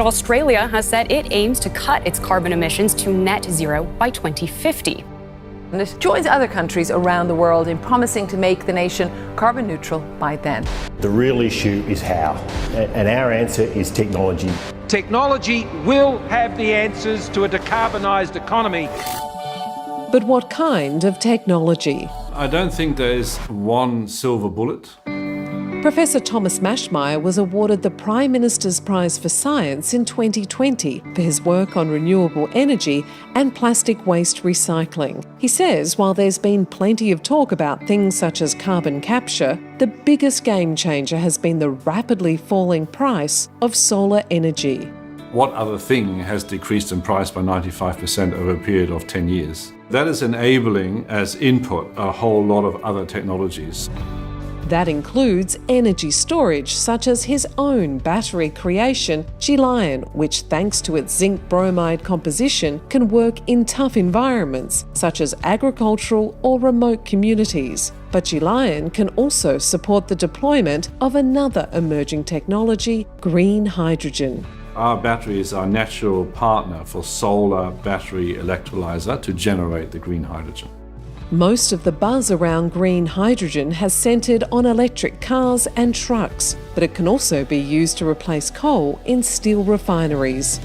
Australia has said it aims to cut its carbon emissions to net zero by 2050. And it joins other countries around the world in promising to make the nation carbon neutral by then. The real issue is how, and our answer is technology. Technology will have the answers to a decarbonised economy. But what kind of technology? I don't think there is one silver bullet. Professor Thomas Maschmeyer was awarded the Prime Minister's Prize for Science in 2020 for his work on renewable energy and plastic waste recycling. He says while there's been plenty of talk about things such as carbon capture, the biggest game changer has been the rapidly falling price of solar energy. What other thing has decreased in price by 95% over a period of 10 years? That is enabling as input a whole lot of other technologies. That includes energy storage, such as his own battery creation, Gelion, which thanks to its zinc bromide composition can work in tough environments, such as agricultural or remote communities. But Gelion can also support the deployment of another emerging technology, green hydrogen. Our battery is our natural partner for solar battery electrolyzer to generate the green hydrogen. Most of the buzz around green hydrogen has centred on electric cars and trucks, but it can also be used to replace coal in steel refineries.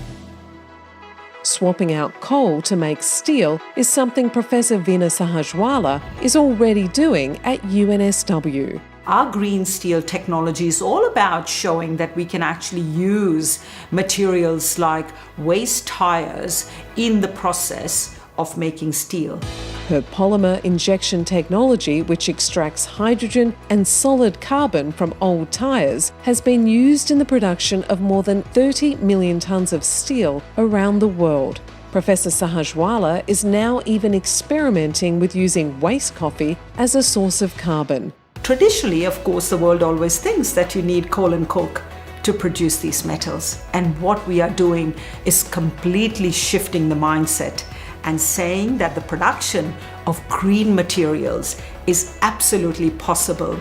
Swapping out coal to make steel is something Professor Veena Walla is already doing at UNSW. Our green steel technology is all about showing that we can actually use materials like waste tires in the process of making steel. Her polymer injection technology, which extracts hydrogen and solid carbon from old tyres, has been used in the production of more than 30 million tonnes of steel around the world. Professor Sahaj Walla is now even experimenting with using waste coffee as a source of carbon. Traditionally, of course, the world always thinks that you need coal and coke to produce these metals. And what we are doing is completely shifting the mindset and saying that the production of green materials is absolutely possible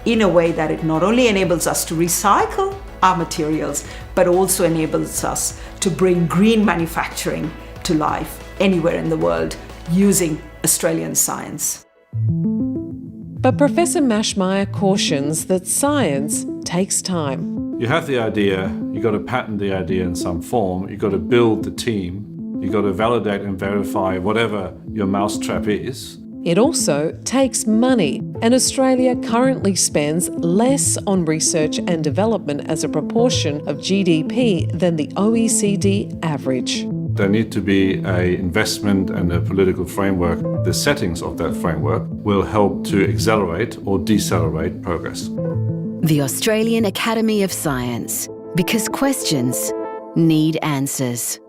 in a way that it not only enables us to recycle our materials, but also enables us to bring green manufacturing to life anywhere in the world using Australian science. But Professor Maschmeyer cautions that science takes time. You have the idea, you've got to patent the idea in some form, you've got to build the team, you've got to validate and verify whatever your mousetrap is. It also takes money, and Australia currently spends less on research and development as a proportion of GDP than the OECD average. There need to be an investment and a political framework. The settings of that framework will help to accelerate or decelerate progress. The Australian Academy of Science, because questions need answers.